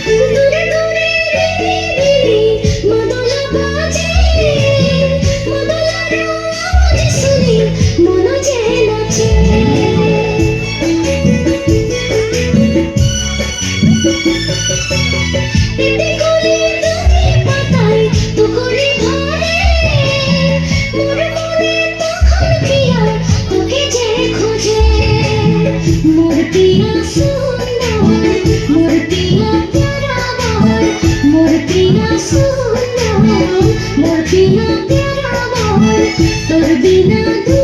দূরে দূরে মাদলা বাজে, মাদলার আওয়াজ শুনে মন যে নাচে। এতে করে তুমি পাতায় পুকুরে ভরে, মোর মনে তখন পিয়া তোকে যে খোঁজে। মোর পিয়া সুন্দর, মোর পিয়া প্যারা বর, মোর পিয়া সুন্দর, মোর পিয়া প্যারা বর, তোর বিনা দু